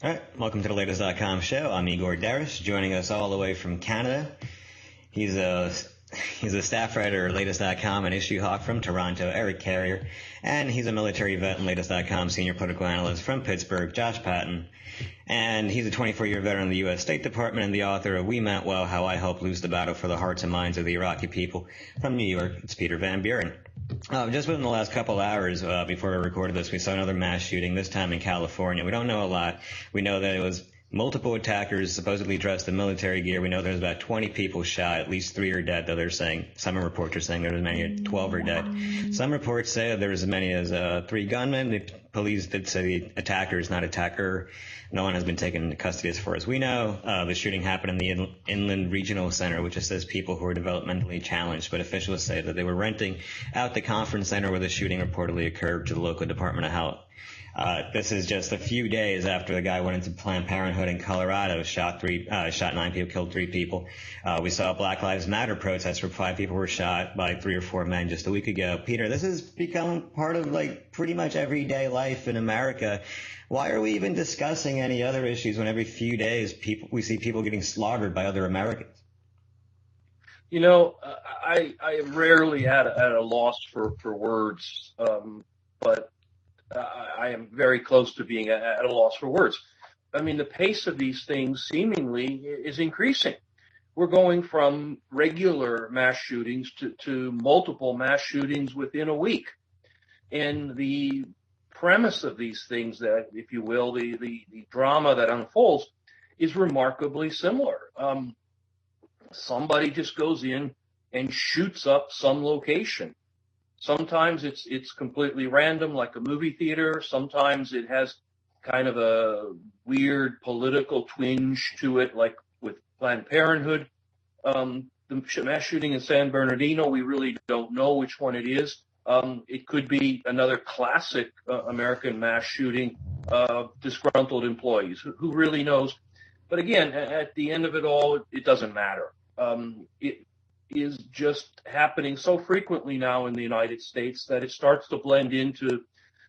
All right, welcome to the Latest.com show. I'm Igor Darish, joining us all the way from Canada. He's a staff writer at Latest.com and issue hawk from Toronto, Eric Carrier, and he's a military vet and Latest.com senior political analyst from Pittsburgh, Josh Patton. And he's a 24-year veteran of the U.S. State Department and the author of We Meant Well, How I Helped Lose the Battle for the Hearts and Minds of the Iraqi People. From New York, it's Peter Van Buren. Just within the last couple hours before we recorded this, we saw another mass shooting, this time in California. We don't know a lot. We know that it was multiple attackers supposedly dressed in military gear. We know there's about 20 people shot. At least 3 are dead, though they're saying, some reports are saying there's as many as 12 are dead. Some reports say that there was as many as 3 gunmen. The police did say the attacker is not attacker. No one has been taken into custody as far as we know. The shooting happened in the Inland Regional Center, which just says people who are developmentally challenged, but officials say that they were renting out the conference center where the shooting reportedly occurred to the local Department of Health. This is just a few days after the guy went into Planned Parenthood in Colorado, shot 9 people, killed 3 people. We saw a Black Lives Matter protest where 5 people were shot by 3 or 4 men just a week ago. Peter, this has become part of pretty much everyday life in America. Why are we even discussing any other issues when every few days we see people getting slaughtered by other Americans? You know, I am rarely at a loss for words, but I am very close to being at a loss for words. I mean, the pace of these things seemingly is increasing. We're going from regular mass shootings to multiple mass shootings within a week. And the premise of these things, that, if you will, the drama that unfolds is remarkably similar. Somebody just goes in and shoots up some location. Sometimes it's completely random, like a movie theater. Sometimes it has kind of a weird political twinge to it, like with Planned Parenthood. The mass shooting in San Bernardino, we really don't know which one it is. It could be another classic American mass shooting of disgruntled employees. Who really knows? But again, at the end of it all, it doesn't matter. It is just happening so frequently now in the United States that it starts to blend into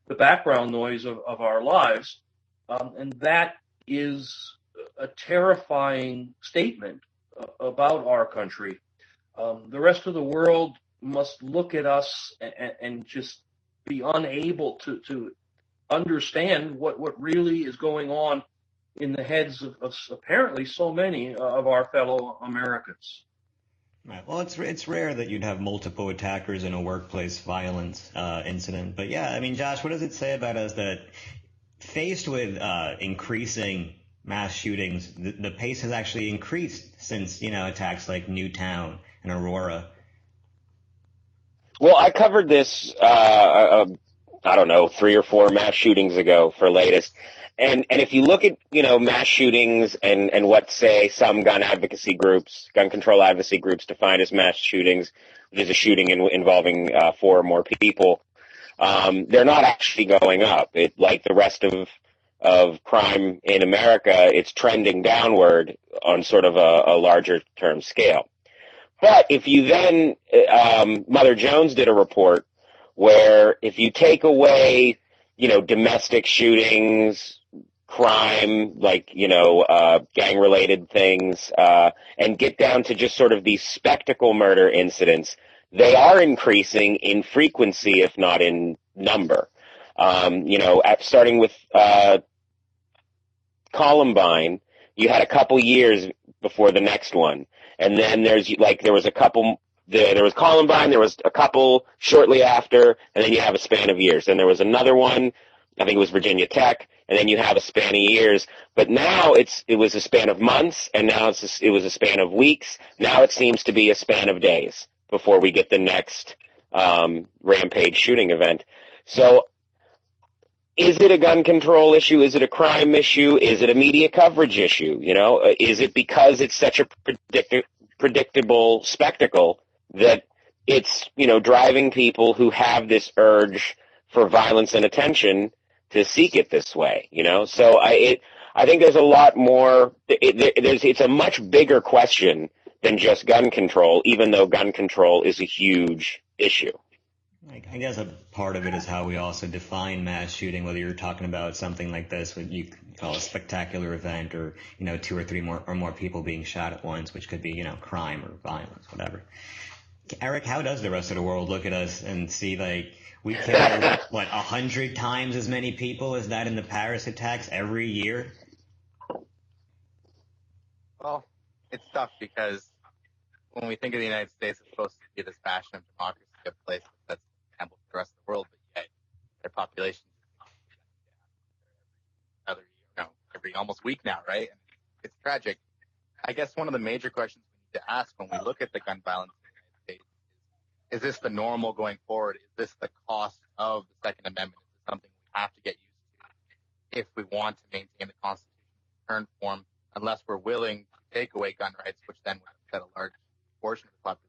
the background noise of our lives. And that is a terrifying statement about our country. The rest of the world must look at us and just be unable to understand what really is going on in the heads of apparently so many of our fellow Americans. Right. Well, it's rare that you'd have multiple attackers in a workplace violence incident. But yeah, I mean, Josh, what does it say about us that faced with increasing mass shootings, the pace has actually increased since, attacks like Newtown and Aurora? Well, I covered this, I don't know, 3 or 4 mass shootings ago for Latest. And if you look at, mass shootings and what, say, some gun advocacy groups, gun control advocacy groups define as mass shootings, which is a shooting involving 4 or more people, they're not actually going up. Like the rest of crime in America, it's trending downward on sort of a larger term scale. But if you then, Mother Jones did a report where if you take away, domestic shootings, crime, gang-related things, and get down to just sort of these spectacle murder incidents, they are increasing in frequency, if not in number. Starting with Columbine, you had a couple years before the next one. And then there was Columbine, there was a couple shortly after, and then you have a span of years. Then there was another one, I think it was Virginia Tech, and then you have a span of years. But now it was a span of months, and now it was a span of weeks. Now it seems to be a span of days before we get the next rampage shooting event. So is it a gun control issue? Is it a crime issue? Is it a media coverage issue? Is it because it's such a predictable spectacle that it's, driving people who have this urge for violence and attention to seek it this way, So I think there's a lot more. It's a much bigger question than just gun control, even though gun control is a huge issue. I guess a part of it is how we also define mass shooting, whether you're talking about something like this, what you call a spectacular event, or, two or three more people being shot at once, which could be, crime or violence, whatever. Eric, how does the rest of the world look at us and see, like, we kill, 100 times as many people as that in the Paris attacks every year? Well, it's tough because when we think of the United States, it's supposed to be this bastion of democracy, a place that's an example for the rest of the world, but yet their population every almost week now, right? And it's tragic. I guess one of the major questions we need to ask when we look at the gun violence in the United States is this the normal going forward? Is this the cost of the Second Amendment? Is this something we have to get used to if we want to maintain the Constitution's current form, unless we're willing to take away gun rights, which then would upset a large portion of the population?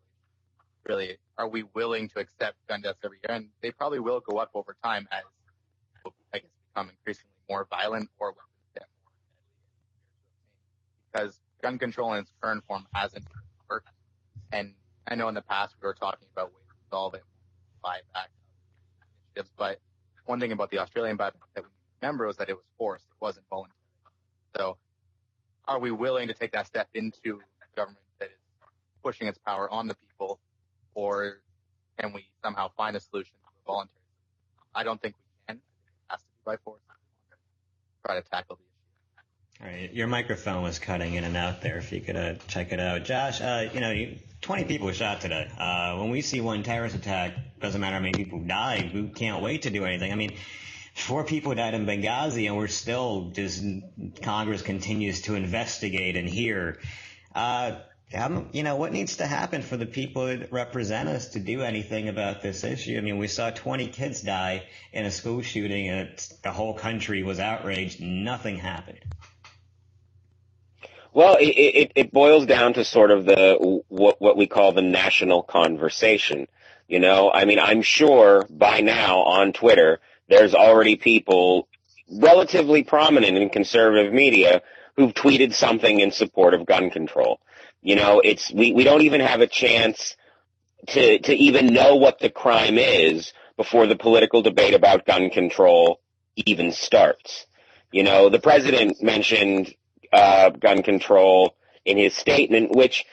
Really, are we willing to accept gun deaths every year? And they probably will go up over time as people, I guess, become increasingly more violent or weapons get more deadly, because gun control in its current form hasn't worked. And I know in the past we were talking about ways to solve it, buyback initiatives, but one thing about the Australian buyback that we remember was that it was forced, it wasn't voluntary. So are we willing to take that step into a government that is pushing its power on the people, or can we somehow find a solution to a voluntary? I don't think we can. It has to be by force. Try to tackle the issue. All right, your microphone was cutting in and out there. If you could check it out, Josh. 20 people were shot today. When we see one terrorist attack, doesn't matter how many people died. We can't wait to do anything. I mean, 4 people died in Benghazi, and we're still just Congress continues to investigate and hear. What needs to happen for the people that represent us to do anything about this issue? I mean, we saw 20 kids die in a school shooting, and the whole country was outraged. Nothing happened. Well, it boils down to sort of what we call the national conversation. I mean, I'm sure by now on Twitter there's already people relatively prominent in conservative media who've tweeted something in support of gun control. We don't even have a chance to even know what the crime is before the political debate about gun control even starts. The president mentioned gun control in his statement, which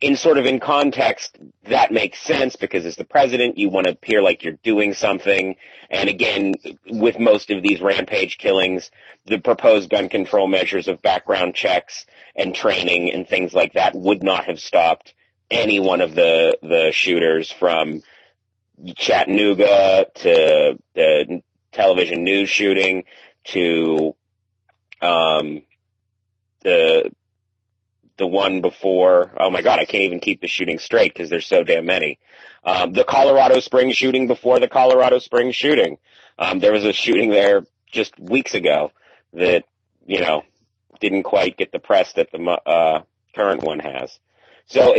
in context, that makes sense because as the president, you want to appear like you're doing something. And again, with most of these rampage killings, the proposed gun control measures of background checks and training and things like that would not have stopped any one of the shooters, from Chattanooga to the television news shooting to the one before. Oh my God, I can't even keep the shooting straight because there's so damn many. The Colorado Springs shooting before the Colorado Springs shooting. There was a shooting there just weeks ago that, didn't quite get the press that the current one has. So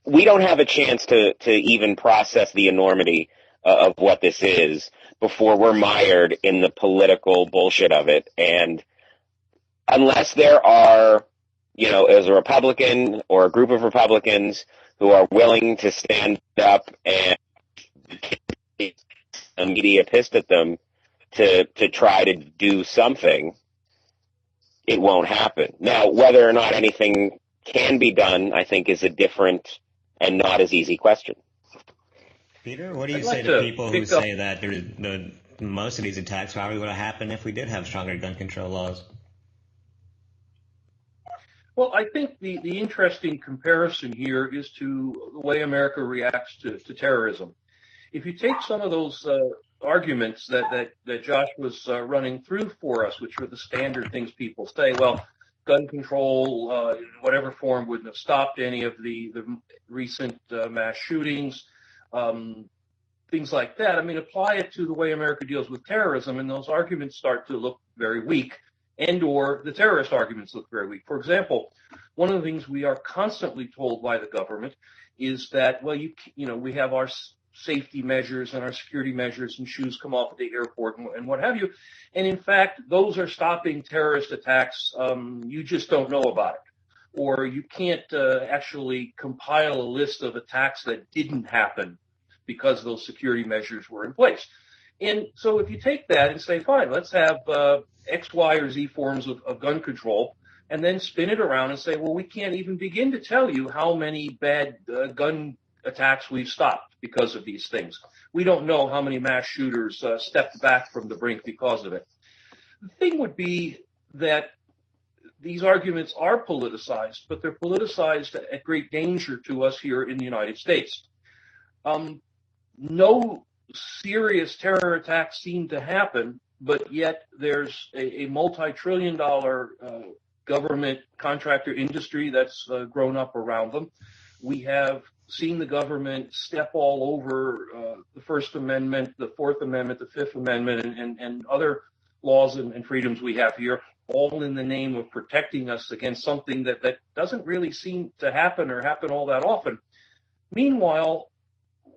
we don't have a chance to even process the enormity of what this is before we're mired in the political bullshit of it. And unless there are, as a Republican or a group of Republicans who are willing to stand up and the media pissed at them to try to do something, it won't happen. Now, whether or not anything can be done, I think, is a different and not as easy question. Peter, what do you say to people who say that most of these attacks probably would have happened if we did have stronger gun control laws? Well, I think the interesting comparison here is to the way America reacts to terrorism. If you take some of those arguments that Josh was running through for us, which are the standard things people say, well, gun control in whatever form wouldn't have stopped any of the recent mass shootings, things like that. I mean, apply it to the way America deals with terrorism, and those arguments start to look very weak. And or the terrorist arguments look very weak. For example, one of the things we are constantly told by the government is that, well, we have our safety measures and our security measures, and shoes come off at the airport and what have you. And in fact, those are stopping terrorist attacks. You just don't know about it. Or you can't actually compile a list of attacks that didn't happen because those security measures were in place. And so if you take that and say, fine, let's have X, Y, or Z forms of gun control, and then spin it around and say, well, we can't even begin to tell you how many bad gun attacks we've stopped because of these things. We don't know how many mass shooters stepped back from the brink because of it. The thing would be that these arguments are politicized, but they're politicized at great danger to us here in the United States. No serious terror attacks seem to happen, but yet there's a multi-trillion-dollar government contractor industry that's grown up around them. We have seen the government step all over the First Amendment, the Fourth Amendment, the Fifth Amendment, and other laws and freedoms we have here, all in the name of protecting us against something that doesn't really seem to happen or happen all that often. Meanwhile,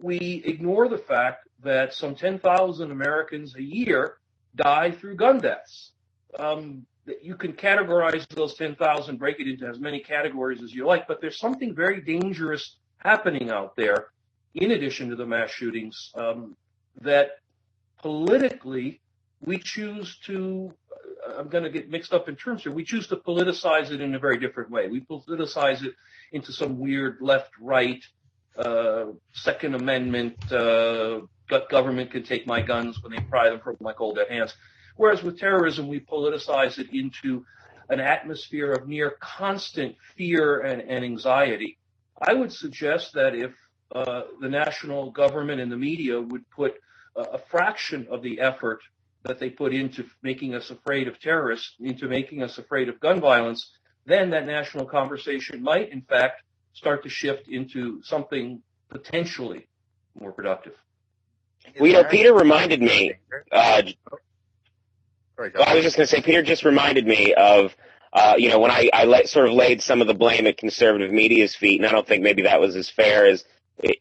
we ignore the fact that some 10,000 Americans a year die through gun deaths. You can categorize those 10,000, break it into as many categories as you like, but there's something very dangerous happening out there, in addition to the mass shootings, that politically we choose to, I'm going to get mixed up in terms here, we choose to politicize it in a very different way. We politicize it into some weird left-right, Second Amendment, government can take my guns when they pry them from my cold dead hands. Whereas with terrorism, we politicize it into an atmosphere of near constant fear and anxiety. I would suggest that if the national government and the media would put a fraction of the effort that they put into making us afraid of terrorists, into making us afraid of gun violence, then that national conversation might, in fact, start to shift into something potentially more productive. Well, Peter reminded me. I was just going to say, Peter just reminded me of, when I sort of laid some of the blame at conservative media's feet, and I don't think maybe that was as fair as,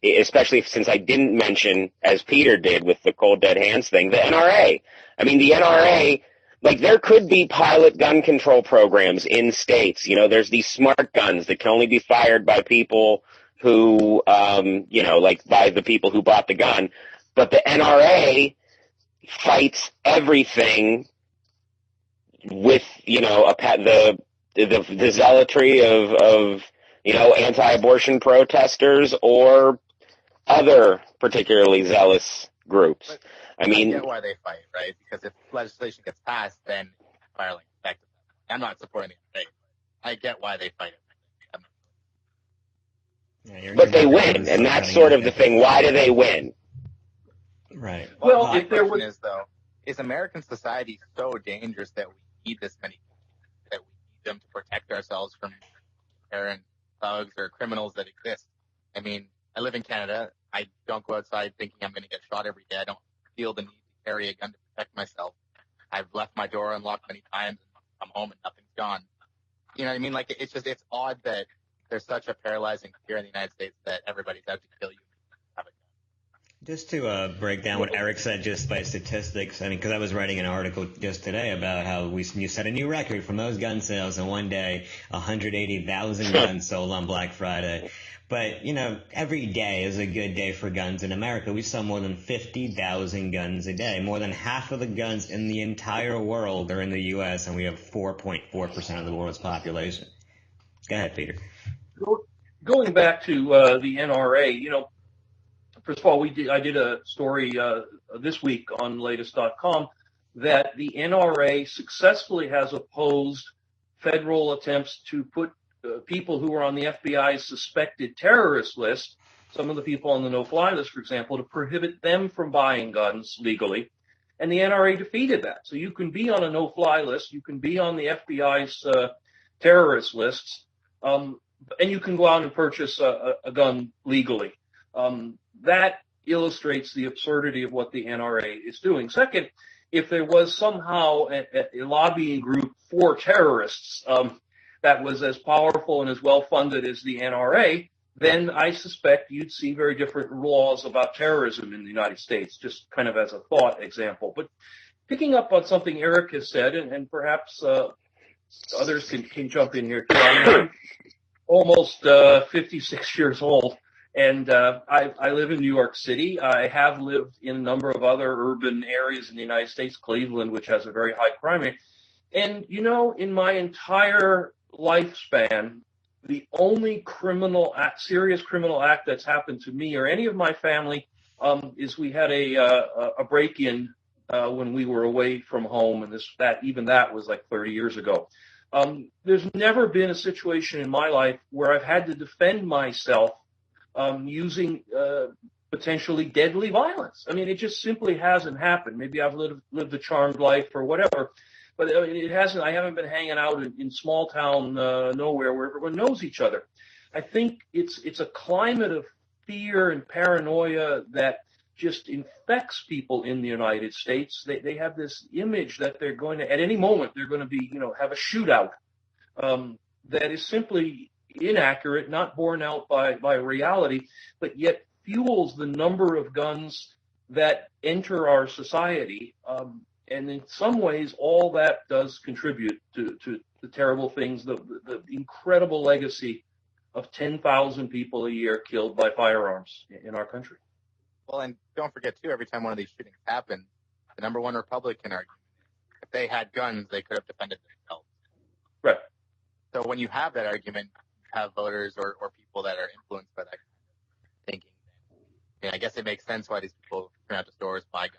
especially since I didn't mention, as Peter did with the cold dead hands thing, the NRA. I mean, the NRA, there could be pilot gun control programs in states. There's these smart guns that can only be fired by people who, by the people who bought the gun. But the NRA fights everything with, the zealotry of anti-abortion protesters or other particularly zealous groups. I get why they fight, right? Because if legislation gets passed, then it's entirely effective. I'm not supporting the NRA. I get why they fight it. But they win, and that's sort of the thing. Why do they win? Right. Well, if there was, is American society so dangerous that we need this many people, that we need them to protect ourselves from errant thugs or criminals that exist? I mean, I live in Canada. I don't go outside thinking I'm going to get shot every day. I don't feel the need to carry a gun to protect myself. I've left my door unlocked many times and come home and nothing's gone. You know what I mean? It's odd that there's such a paralyzing fear in the United States that everybody's out to kill you. Just to break down what Eric said just by statistics, because I was writing an article just today about how you set a new record for most gun sales in one day, 180,000 guns sold on Black Friday. But, every day is a good day for guns in America. We sell more than 50,000 guns a day. More than half of the guns in the entire world are in the U.S., and we have 4.4% of the world's population. Go ahead, Peter. Going back to the NRA, first of all, I did a story this week on Latest.com that the NRA successfully has opposed federal attempts to put people who are on the FBI's suspected terrorist list, some of the people on the no-fly list, for example, to prohibit them from buying guns legally. And the NRA defeated that. So you can be on a no-fly list, you can be on the FBI's terrorist lists, and you can go out and purchase a gun legally. That illustrates the absurdity of what the NRA is doing. Second, if there was somehow a lobbying group for terrorists that was as powerful and as well-funded as the NRA, then I suspect you'd see very different laws about terrorism in the United States, just kind of as a thought example. But picking up on something Eric has said, and perhaps others can jump in here too. I'm almost 56 years old. And I live in New York City. I have lived in a number of other urban areas in the United States, Cleveland, which has a very high crime rate. And, in my entire lifespan, the only serious criminal act that's happened to me or any of my family is we had a break-in when we were away from home, and that was like 30 years ago. There's never been a situation in my life where I've had to defend myself using potentially deadly violence. I mean, it just simply hasn't happened. Maybe I've lived a charmed life or whatever, but it hasn't. I haven't been hanging out in small town nowhere where everyone knows each other. I think it's a climate of fear and paranoia that just infects people in the United States. They have this image that they're going to, at any moment, they're going to be, have a shootout that is simply inaccurate, not borne out by reality, but yet fuels the number of guns that enter our society. And in some ways, all that does contribute to the terrible things, the incredible legacy of 10,000 people a year killed by firearms in our country. Well, and don't forget, too, every time one of these shootings happens, the number one Republican argument is if they had guns, they could have defended themselves. Right. So when you have that argument, have voters or people that are influenced by that thinking. I guess it makes sense why these people turn out to stores, buy guns.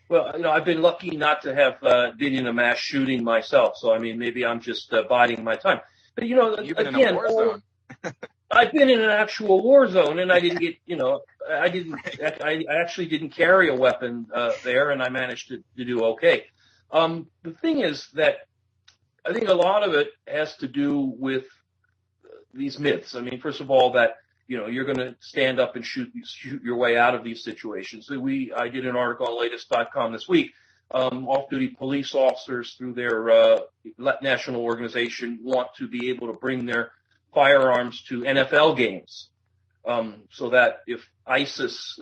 Well, I've been lucky not to have been in a mass shooting myself, so I mean, maybe I'm just biding my time. But you've been in a war zone. I've been in an actual war zone, and I didn't get, I actually didn't carry a weapon there, and I managed to do okay. The thing is that I think a lot of it has to do with these myths. I mean, first of all, that, you're going to stand up and shoot your way out of these situations. I did an article on Latest.com this week. Off-duty police officers through their national organization want to be able to bring their firearms to NFL games, so that if ISIS,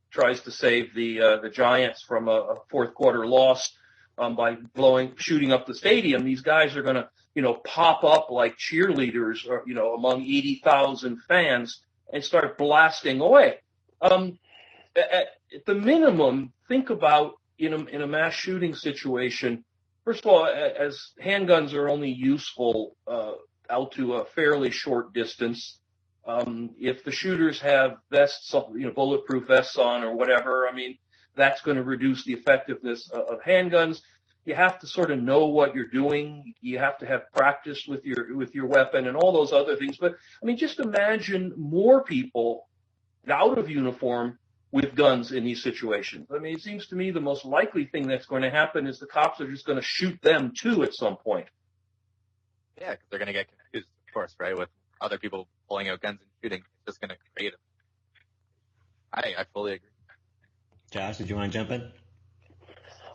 tries to save the Giants from a fourth quarter loss by shooting up the stadium, these guys are going to, pop up like cheerleaders, or, among 80,000 fans and start blasting away. At the minimum, think about in a mass shooting situation. First of all, as handguns are only useful out to a fairly short distance. If the shooters have vests, bulletproof vests on or whatever, I mean, that's going to reduce the effectiveness of handguns. You have to sort of know what you're doing. You have to have practice with your weapon and all those other things. But I mean, just imagine more people out of uniform with guns in these situations. I mean, it seems to me the most likely thing that's going to happen is the cops are just going to shoot them too at some point. Yeah, because they're going to get confused, of course, right, with other people pulling out guns and shooting. It's just going to create it. I fully agree. Josh, did you want to jump in?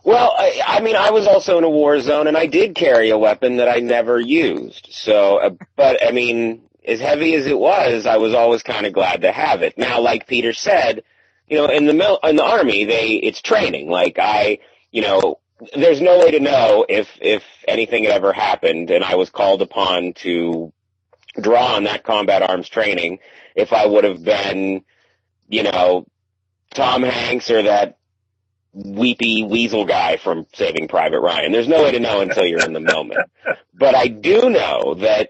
Well, I mean, I was also in a war zone, and I did carry a weapon that I never used. So, but I mean, as heavy as it was, I was always kind of glad to have it. Now, like Peter said, in the Army, it's training. Like there's no way to know if anything had ever happened, and I was called upon to draw on that combat arms training, if I would have been, Tom Hanks or that weepy weasel guy from Saving Private Ryan. There's no way to know until you're in the moment. But I do know that,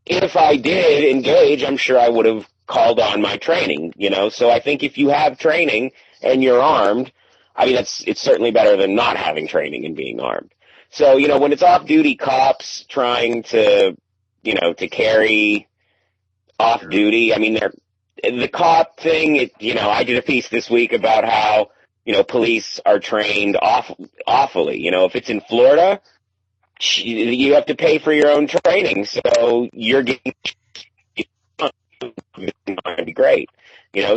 if I did engage, I'm sure I would have called on my training, So I think if you have training and you're armed, I mean, it's certainly better than not having training and being armed. So, when it's off-duty cops trying to, to carry off-duty, I mean, the cop thing, I did a piece this week about how, police are trained awfully. If it's in Florida, you have to pay for your own training, so you're getting to be great.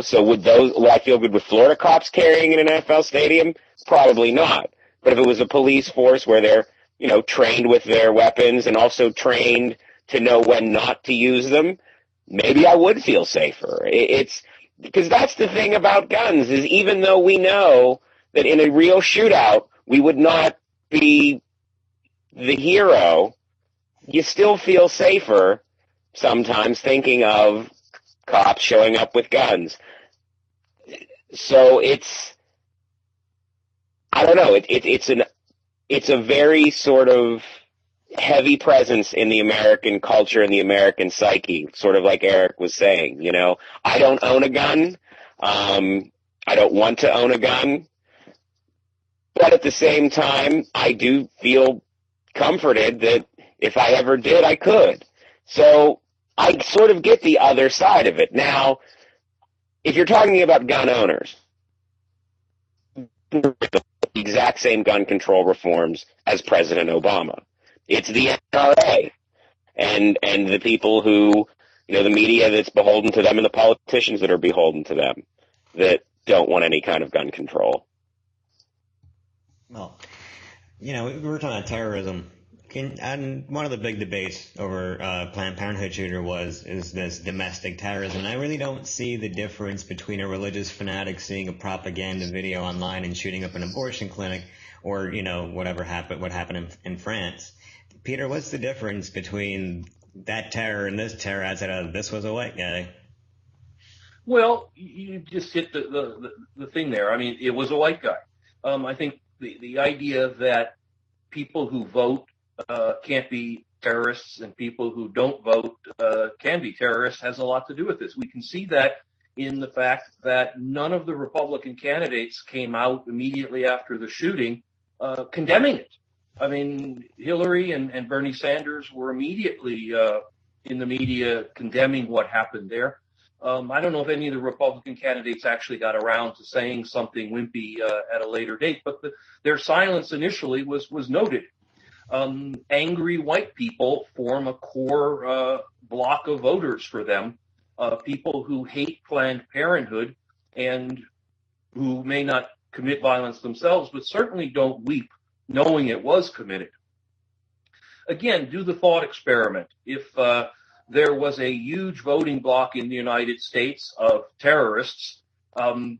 So would I feel good with Florida cops carrying in an NFL stadium? Probably not. But if it was a police force where they're, trained with their weapons and also trained to know when not to use them, maybe I would feel safer. It's because that's the thing about guns, is even though we know that in a real shootout we would not be the hero, you still feel safer sometimes thinking of cops showing up with guns. So I don't know, it's a very sort of heavy presence in the American culture and the American psyche, sort of like Eric was saying, you know. I don't own a gun. I don't want to own a gun. But at the same time, I do feel comforted that if I ever did, I could. So I sort of get the other side of it. Now, if you're talking about gun owners, the exact same gun control reforms as President Obama. It's the NRA and the people who, you know, the media that's beholden to them and the politicians that are beholden to them that don't want any kind of gun control. Well, you know, we were talking about terrorism. And one of the big debates over Planned Parenthood shooter is this domestic terrorism. And I really don't see the difference between a religious fanatic seeing a propaganda video online and shooting up an abortion clinic, or, you know, what happened in France. Peter, what's the difference between that terror and this terror outside of this was a white guy? Well, you just hit the thing there. I mean, it was a white guy. I think the idea that people who vote can't be terrorists and people who don't vote can be terrorists has a lot to do with this. We can see that in the fact that none of the Republican candidates came out immediately after the shooting condemning it. I mean, Hillary and Bernie Sanders were immediately in the media condemning what happened there. I don't know if any of the Republican candidates actually got around to saying something wimpy at a later date, but their silence initially was noted. Angry white people form a core block of voters for them, people who hate Planned Parenthood and who may not commit violence themselves, but certainly don't weep knowing it was committed. Again, do the thought experiment. If there was a huge voting bloc in the United States of terrorists, I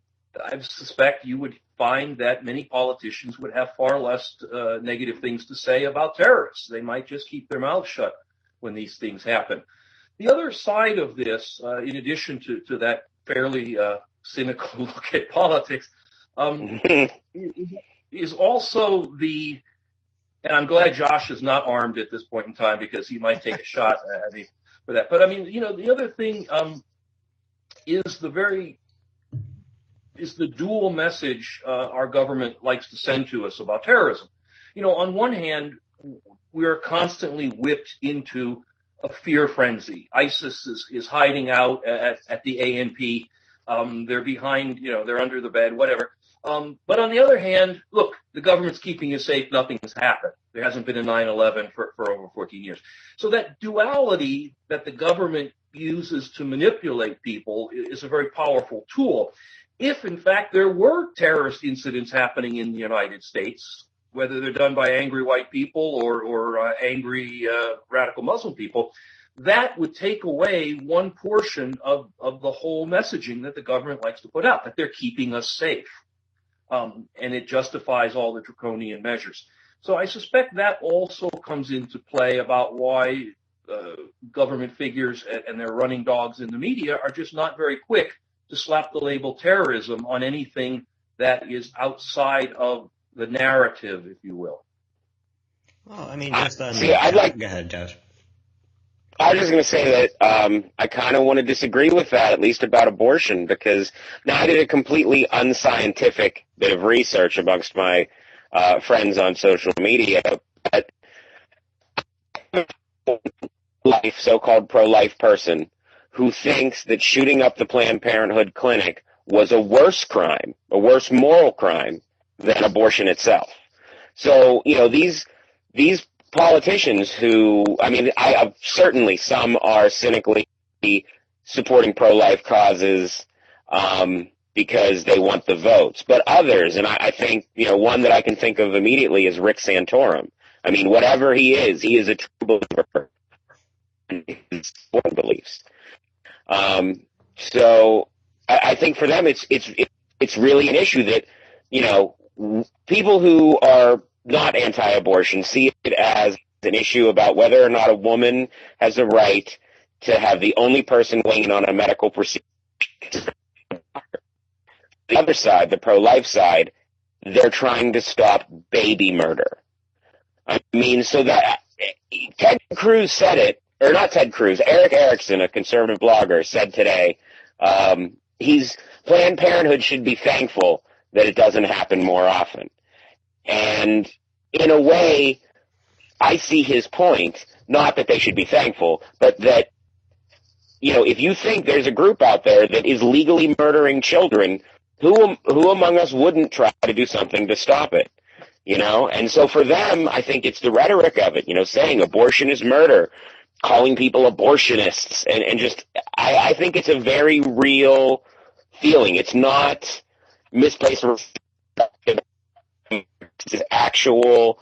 suspect you would find that many politicians would have far less negative things to say about terrorists. They might just keep their mouths shut when these things happen. The other side of this, in addition to that fairly cynical look at politics, is also and I'm glad Josh is not armed at this point in time because he might take a shot at me for that. But I mean, you know, the other thing is the dual message our government likes to send to us about terrorism. You know, on one hand, we are constantly whipped into a fear frenzy. ISIS is hiding out at the ANP. They're behind, you know, they're under the bed, whatever. But on the other hand, look, the government's keeping you safe. Nothing has happened. There hasn't been a 9/11 for over 14 years. So that duality that the government uses to manipulate people is a very powerful tool. If, in fact, there were terrorist incidents happening in the United States, whether they're done by angry white people or angry radical Muslim people, that would take away one portion of the whole messaging that the government likes to put out, that they're keeping us safe. And it justifies all the draconian measures. So I suspect that also comes into play about why government figures and their running dogs in the media are just not very quick to slap the label terrorism on anything that is outside of the narrative, if you will. Well, I mean, just on... Go ahead, Josh. I was just going to say that I kind of want to disagree with that, at least about abortion, because now I did a completely unscientific bit of research amongst my friends on social media. But so-called pro-life person who thinks that shooting up the Planned Parenthood clinic was a worse crime, a worse moral crime than abortion itself. So, you know, these politicians who, I mean, certainly some are cynically supporting pro-life causes because they want the votes, but others, and I think, you know, one that I can think of immediately is Rick Santorum. I mean, whatever he is a true believer in his beliefs. So I think for them it's really an issue that, you know, people who are not anti-abortion see it as an issue about whether or not a woman has a right to have the only person weighing in on a medical procedure. The other side, the pro-life side, they're trying to stop baby murder. I mean, so that Ted Cruz said it, or not Ted Cruz, Eric Erickson, a conservative blogger, said today, Planned Parenthood should be thankful that it doesn't happen more often. And in a way, I see his point, not that they should be thankful, but that, you know, if you think there's a group out there that is legally murdering children, who among us wouldn't try to do something to stop it? You know, and so for them, I think it's the rhetoric of it, you know, saying abortion is murder, calling people abortionists, and just, I think it's a very real feeling. It's not misplaced perspective. It's actual,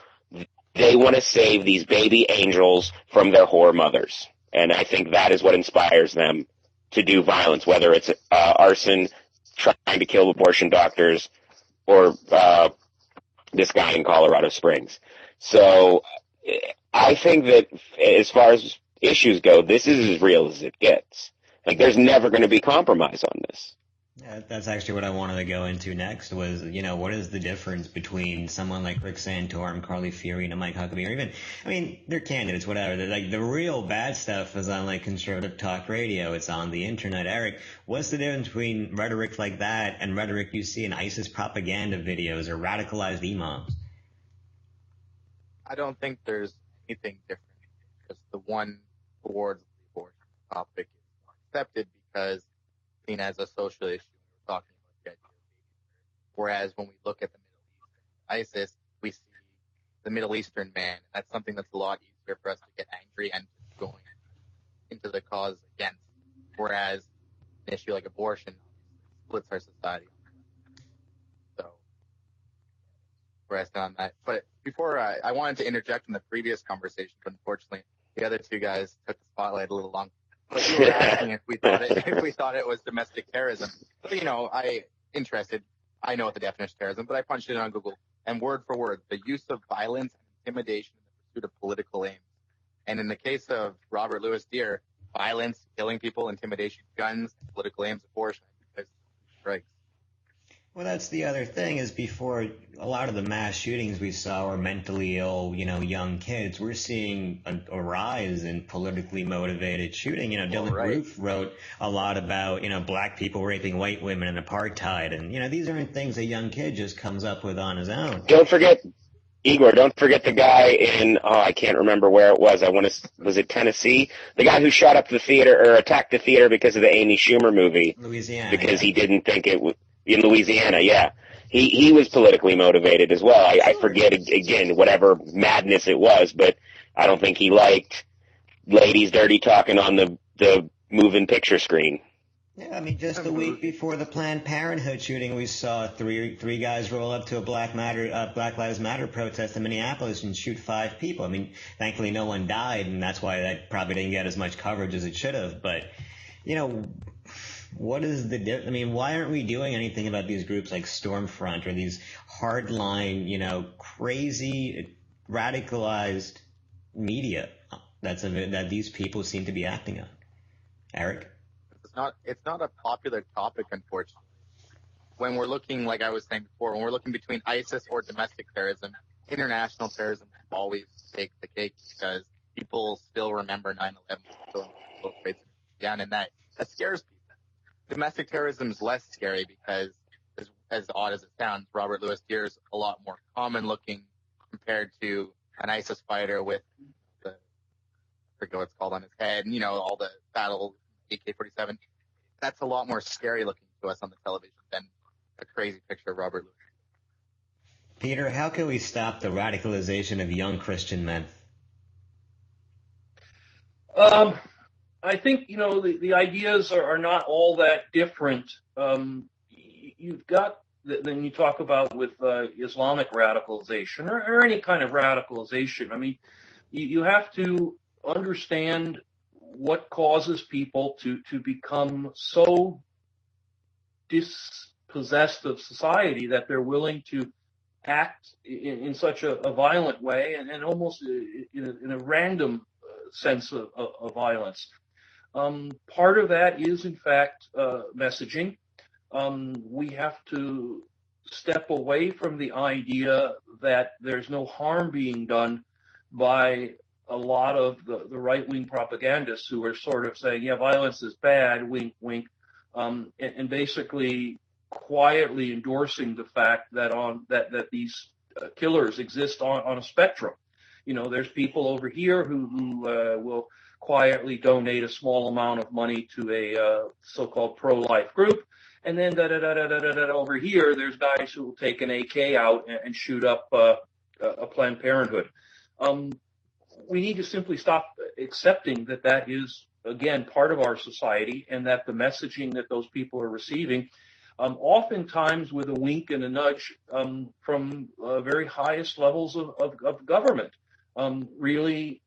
they want to save these baby angels from their whore mothers. And I think that is what inspires them to do violence, whether it's arson, trying to kill abortion doctors, or this guy in Colorado Springs. So I think that as far as issues go, this is as real as it gets. Like, there's never going to be compromise on this. Yeah, that's actually what I wanted to go into next was, you know, what is the difference between someone like Rick Santorum, Carly Fiorina, and Mike Huckabee, or even, I mean, they're candidates, whatever. They're like, the real bad stuff is on, like, conservative talk radio. It's on the internet. Eric, what's the difference between rhetoric like that and rhetoric you see in ISIS propaganda videos or radicalized imams? I don't think there's anything different. Because the one towards the abortion topic is accepted because seen as a social issue. We're talking about the idea of baby. Whereas when we look at the Middle East and ISIS, we see the Middle Eastern man. That's something that's a lot easier for us to get angry and going into the cause against. Whereas an issue like abortion splits our society. So, rest on that. But before I wanted to interject in the previous conversation, but unfortunately the other two guys took the spotlight a little long. But you were asking if we thought it was domestic terrorism. So, you know, I know what the definition of terrorism, but I punched it on Google, and word for word, the use of violence and intimidation in the pursuit of political aims. And in the case of Robert Louis Deere, violence, killing people, intimidation, guns, political aims, abortion, strikes. Well, that's the other thing is before a lot of the mass shootings we saw were mentally ill, you know, young kids. We're seeing a rise in politically motivated shooting. You know, Dylan Roof wrote a lot about, you know, black people raping white women and apartheid. And, you know, these aren't things a young kid just comes up with on his own. Don't forget the guy in, I can't remember where it was. Was it Tennessee? The guy who shot up the theater or attacked the theater because of the Amy Schumer movie. Louisiana. Because he didn't think it was. In Louisiana, yeah. He was politically motivated as well. I forget, again, whatever madness it was, but I don't think he liked ladies dirty talking on the moving picture screen. Yeah, I mean, just a week before the Planned Parenthood shooting, we saw three guys roll up to a Black Lives Matter protest in Minneapolis and shoot 5 people. I mean, thankfully no one died, and that's why that probably didn't get as much coverage as it should have. But, you know, what is I mean, why aren't we doing anything about these groups like Stormfront or these hardline, you know, crazy, radicalized media that these people seem to be acting on? Eric? It's not a popular topic, unfortunately. When we're looking, like I was saying before, when we're looking between ISIS or domestic terrorism, international terrorism always takes the cake because people still remember 9/11 down, and that scares people. Domestic terrorism is less scary because, as odd as it sounds, Robert Louis Deere is a lot more common looking compared to an ISIS fighter with I forget what it's called on his head, and, you know, all the battle AK-47. That's a lot more scary looking to us on the television than a crazy picture of Robert Louis. Peter, how can we stop the radicalization of young Christian men? I think, you know, the ideas are not all that different. You've got, then you talk about with Islamic radicalization or any kind of radicalization. I mean, you have to understand what causes people to become so dispossessed of society that they're willing to act in such a violent way and almost in a random sense of violence. Part of that is, in fact, messaging. We have to step away from the idea that there's no harm being done by a lot of the right-wing propagandists who are sort of saying, yeah, violence is bad, wink, wink, and basically quietly endorsing the fact that that these killers exist on a spectrum. There's people over here who will quietly donate a small amount of money to a so-called pro-life group, and then over here, there's guys who will take an AK out and shoot up a Planned Parenthood. We need to simply stop accepting that is, again, part of our society, and that the messaging that those people are receiving, oftentimes with a wink and a nudge from very highest levels of government, really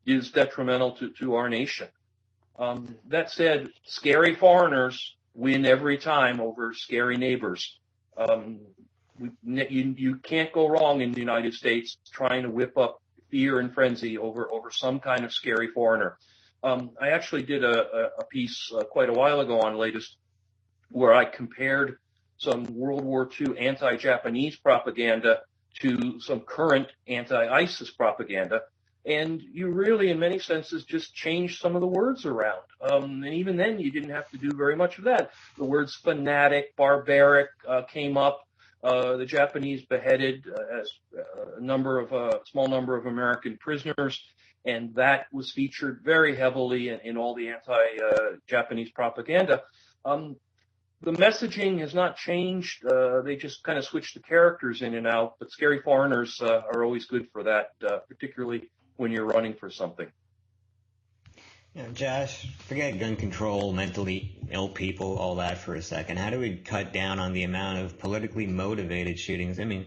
is detrimental to our nation. That said, scary foreigners win every time over scary neighbors. You can't go wrong in the United States trying to whip up fear and frenzy over some kind of scary foreigner. I actually did a piece quite a while ago on Latest where I compared some World War II anti-Japanese propaganda to some current anti-ISIS propaganda. And you really, in many senses, just changed some of the words around. And even then, you didn't have to do very much of that. The words fanatic, barbaric came up. The Japanese beheaded a small number of American prisoners, and that was featured very heavily in all the anti-Japanese propaganda. The messaging has not changed. They just kind of switched the characters in and out. But scary foreigners are always good for that, particularly when you're running for something. Josh, forget gun control, mentally ill people, all that for a second. How do we cut down on the amount of politically motivated shootings? I mean,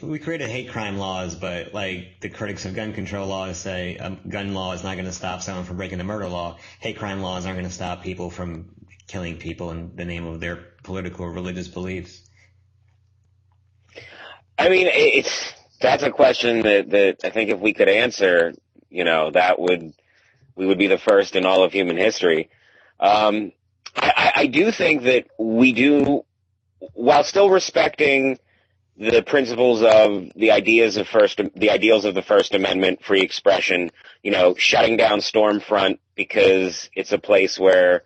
we created hate crime laws, but like the critics of gun control laws say, a gun law is not going to stop someone from breaking the murder law. Hate crime laws aren't going to stop people from killing people in the name of their political or religious beliefs. I mean, that's a question that I think if we could answer, we would be the first in all of human history. I do think that we do, while still respecting the principles of the ideals of the First Amendment, free expression, shutting down Stormfront because it's a place where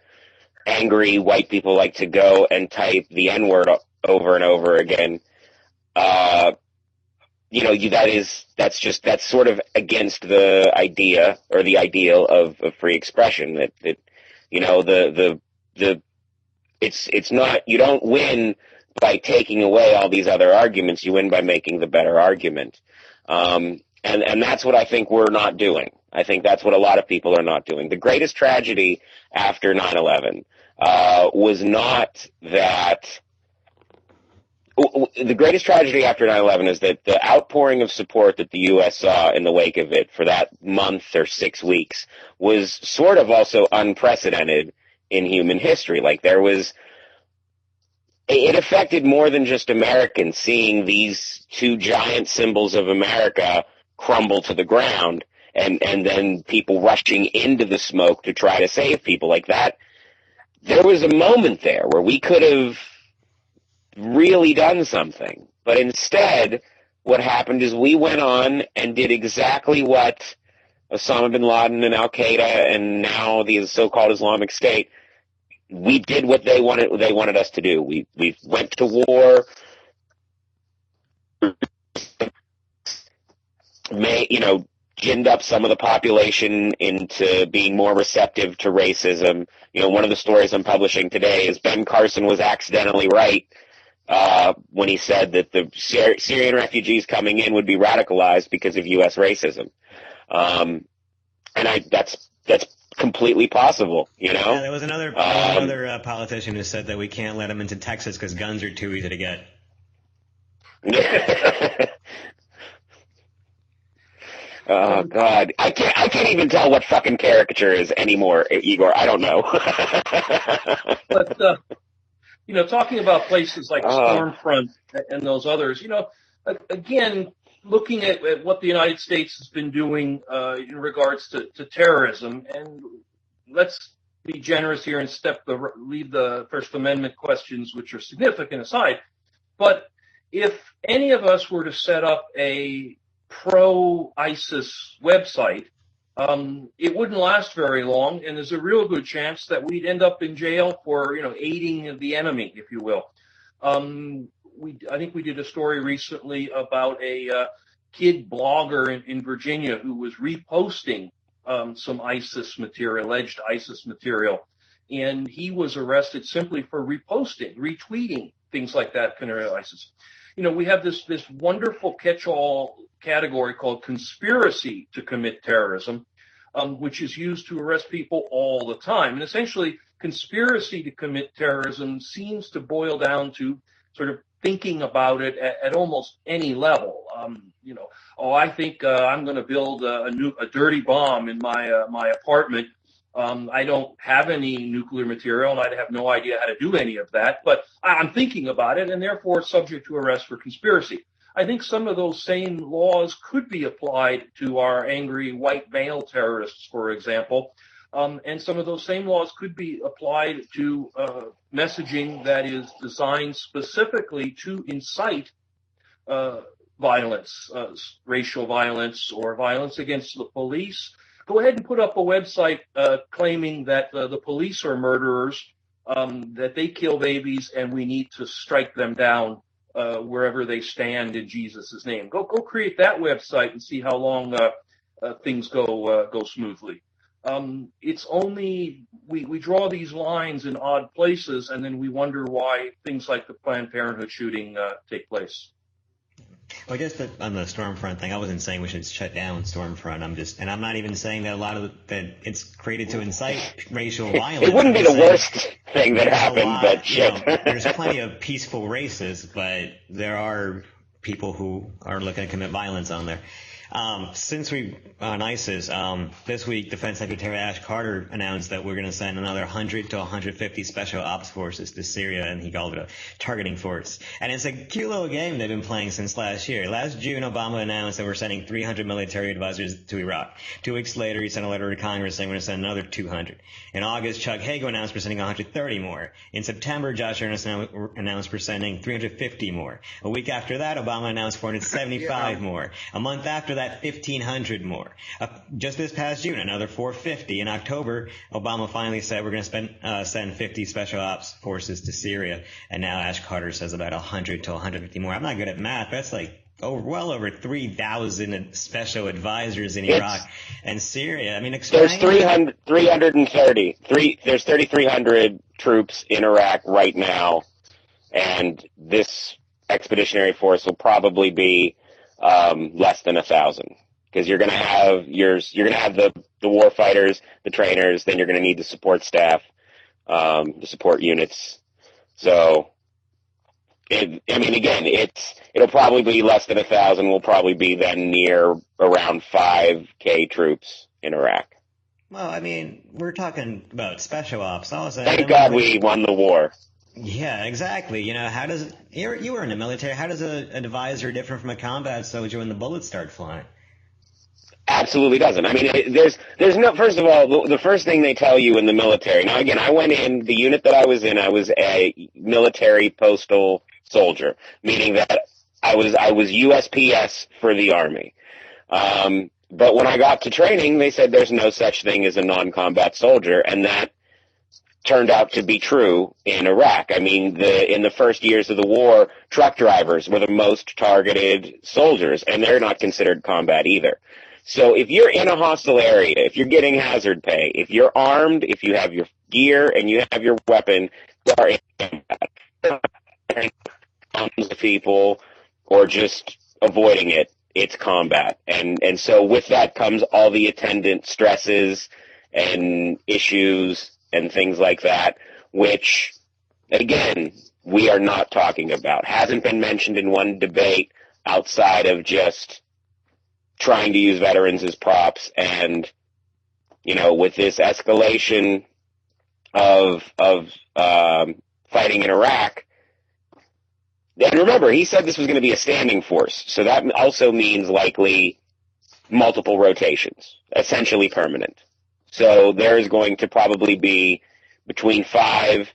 angry white people like to go and type the N-word over and over again. That's sort of against the idea or the ideal of free expression it's not, you don't win by taking away all these other arguments. You win by making the better argument. And that's what I think we're not doing. I think that's what a lot of people are not doing. The greatest tragedy after 9/11 was not that. The greatest tragedy after 9/11 is that the outpouring of support that the U.S. saw in the wake of it for that month or 6 weeks was sort of also unprecedented in human history. Like it affected more than just Americans seeing these two giant symbols of America crumble to the ground and then people rushing into the smoke to try to save people like that. There was a moment there where we could have really done something. But instead, what happened is we went on and did exactly what Osama bin Laden and Al-Qaeda and now the so-called Islamic State, we did what they wanted us to do. We went to war, ginned up some of the population into being more receptive to racism. One of the stories I'm publishing today is Ben Carson was accidentally right when he said that the Syrian refugees coming in would be radicalized because of U.S. racism. That's completely possible, Yeah, there was another politician who said that we can't let them into Texas because guns are too easy to get. Oh God, I can't even tell what fucking caricature is anymore, Igor. I don't know. But talking about places like Stormfront and those others, again, looking at what the United States has been doing in regards to terrorism, and let's be generous here and leave the First Amendment questions, which are significant, aside. But if any of us were to set up a pro-ISIS website, it wouldn't last very long, and there's a real good chance that we'd end up in jail for, aiding the enemy, if you will. I think we did a story recently about a kid blogger in Virginia who was reposting some alleged ISIS material, and he was arrested simply for retweeting things like that, connected ISIS. We have this wonderful catch-all category called conspiracy to commit terrorism, which is used to arrest people all the time. And essentially, conspiracy to commit terrorism seems to boil down to sort of thinking about it at almost any level. I think I'm going to build a dirty bomb in my apartment. I don't have any nuclear material, and I have no idea how to do any of that, but I'm thinking about it, and therefore subject to arrest for conspiracy. I think some of those same laws could be applied to our angry white male terrorists, for example, and some of those same laws could be applied to messaging that is designed specifically to incite violence, racial violence, or violence against the police. Go ahead and put up a website claiming that the police are murderers, that they kill babies, and we need to strike them down wherever they stand in Jesus' name. Go create that website and see how long things go smoothly. It's only we draw these lines in odd places, and then we wonder why things like the Planned Parenthood shooting take place. Well, I guess on the Stormfront thing, I wasn't saying we should shut down Stormfront. I'm not even saying that that it's created to incite racial violence. It wouldn't be the worst thing that happened, but shit. There's plenty of peaceful races, but there are people who are looking to commit violence on there. Since on ISIS, this week, Defense Secretary Ash Carter announced that we're going to send another 100 to 150 special ops forces to Syria, and he called it a targeting force. And it's a cute little game they've been playing since last year. Last June, Obama announced that we're sending 300 military advisors to Iraq. 2 weeks later, he sent a letter to Congress saying we're going to send another 200. In August, Chuck Hagel announced we're sending 130 more. In September, Josh Earnest announced we're sending 350 more. A week after that, Obama announced 475 more. A month after that, 1,500 more. Just this past June, another 450. In October, Obama finally said we're going to send 50 special ops forces to Syria. And now Ash Carter says about 100 to 150 more. I'm not good at math. That's like well over 3,000 special advisors in Iraq and Syria. I mean, there's 330. There's 3,300 troops in Iraq right now, and this expeditionary force will probably be less than 1,000, because you're going to have the war fighters, the trainers, then you're going to need the support staff, the support units. So, it'll probably be less than 1,000. We'll probably be then near around 5K troops in Iraq. Well, I mean, we're talking about special ops. Also, thank God we won the war. Yeah, exactly. How does you were in the military? How does an advisor differ from a combat soldier when the bullets start flying? Absolutely doesn't. I mean, there's no. First of all, the first thing they tell you in the military. Now, again, I went in the unit that I was in. I was a military postal soldier, meaning that I was USPS for the Army. But when I got to training, they said there's no such thing as a non-combat soldier, and that turned out to be true in Iraq. I mean, in the first years of the war, truck drivers were the most targeted soldiers, and they're not considered combat either. So if you're in a hostile area, if you're getting hazard pay, if you're armed, if you have your gear and you have your weapon, you are in combat. Of people or just avoiding it, it's combat. And so with that comes all the attendant stresses and issues and things like that, which, again, we are not talking about. Hasn't been mentioned in one debate outside of just trying to use veterans as props. And, with this escalation of fighting in Iraq, And remember, he said this was going to be a standing force, so that also means likely multiple rotations, essentially permanent. So there's going to probably be between 5.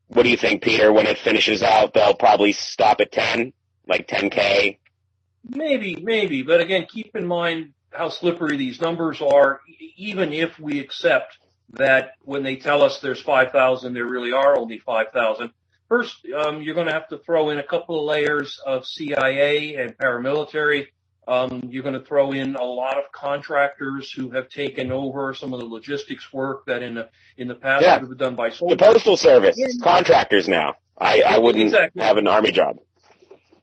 What do you think, Peter? When it finishes out, they'll probably stop at 10, like 10K? Maybe. But again, keep in mind how slippery these numbers are, even if we accept that when they tell us there's 5,000, there really are only 5,000. First, you're going to have to throw in a couple of layers of CIA and paramilitary. You're going to throw in a lot of contractors who have taken over some of the logistics work that in the past would have been done by soldiers. The Postal Service, contractors now. I wouldn't have an Army job.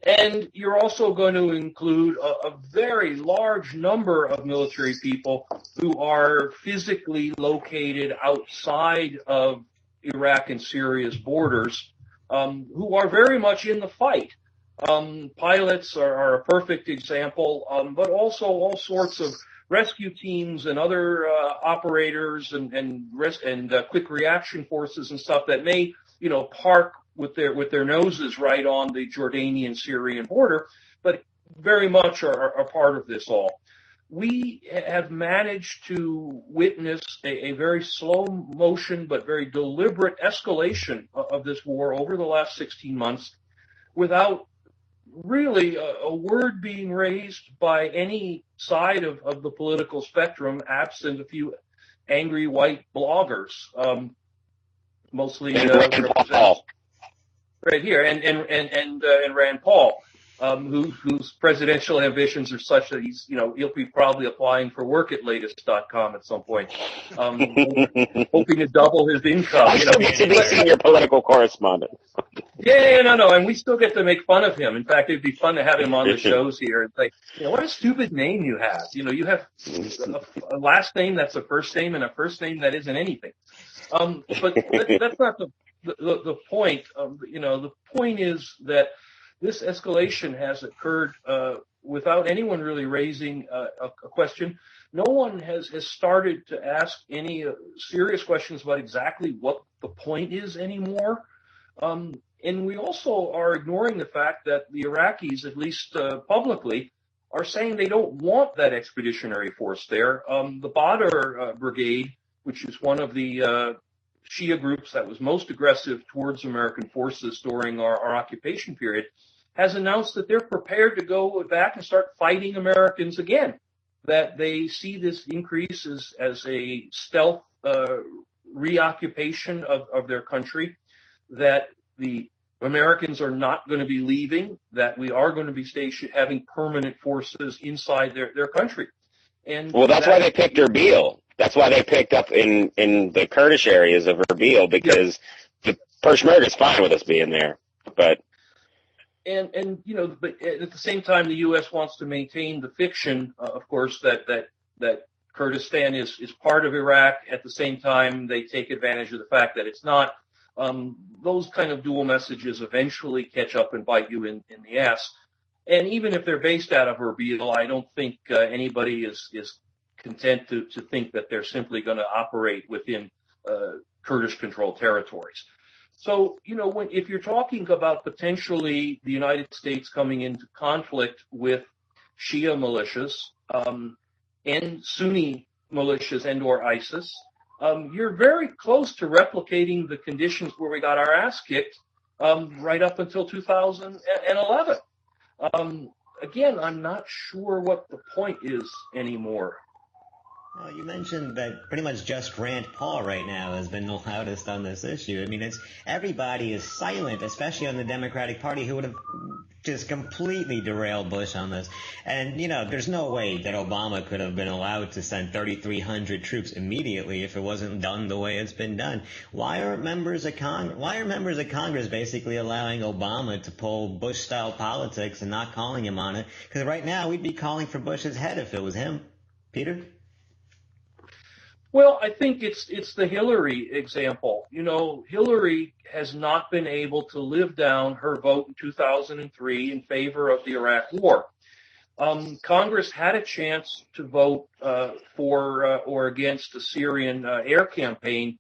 And you're also going to include a very large number of military people who are physically located outside of Iraq and Syria's borders, who are very much in the fight. Pilots are a perfect example, but also all sorts of rescue teams and other operators and quick reaction forces and stuff that may, park with their noses right on the Jordanian-Syrian border, but very much are a part of this all. We have managed to witness a very slow motion but very deliberate escalation of this war over the last 16 months without really a word being raised by any side of the political spectrum, absent a few angry white bloggers, mostly right here, and Rand Paul, whose presidential ambitions are such that he'll be probably applying for work at Latest.com at some point, hoping to double his income. I still get to be senior political correspondent. No, and we still get to make fun of him. In fact, it'd be fun to have him on the shows here and say, what a stupid name you have. You have a last name that's a first name and a first name that isn't anything. But that's not the point. The point is that this escalation has occurred without anyone really raising a question. No one has started to ask any serious questions about exactly what the point is anymore. And we also are ignoring the fact that the Iraqis, at least publicly, are saying they don't want that expeditionary force there. The Badr Brigade, which is one of the Shia groups that was most aggressive towards American forces during our occupation period, has announced that they're prepared to go back and start fighting Americans again, that they see this increase as a stealth reoccupation of their country, that the Americans are not going to be leaving, that we are going to be having permanent forces inside their country. And that's why they picked Erbil. That's why they picked up in the Kurdish areas of Erbil, because the Peshmerga is fine with us being there. But at the same time, the U.S. wants to maintain the fiction, of course, that Kurdistan is part of Iraq. At the same time, they take advantage of the fact that it's not. Those kind of dual messages eventually catch up and bite you in the ass. And even if they're based out of Erbil, I don't think anybody is content to think that they're simply going to operate within Kurdish-controlled territories. So, if you're talking about potentially the United States coming into conflict with Shia militias and Sunni militias and or ISIS, you're very close to replicating the conditions where we got our ass kicked right up until 2011. Again, I'm not sure what the point is anymore. Well, you mentioned that pretty much just Rand Paul right now has been the loudest on this issue. I mean, everybody is silent, especially on the Democratic Party, who would have just completely derailed Bush on this. And, there's no way that Obama could have been allowed to send 3,300 troops immediately if it wasn't done the way it's been done. Why are members of Congress basically allowing Obama to pull Bush-style politics and not calling him on it? Because right now we'd be calling for Bush's head if it was him. Peter? Well, I think it's the Hillary example. Hillary has not been able to live down her vote in 2003 in favor of the Iraq War. Congress had a chance to vote for or against the Syrian air campaign.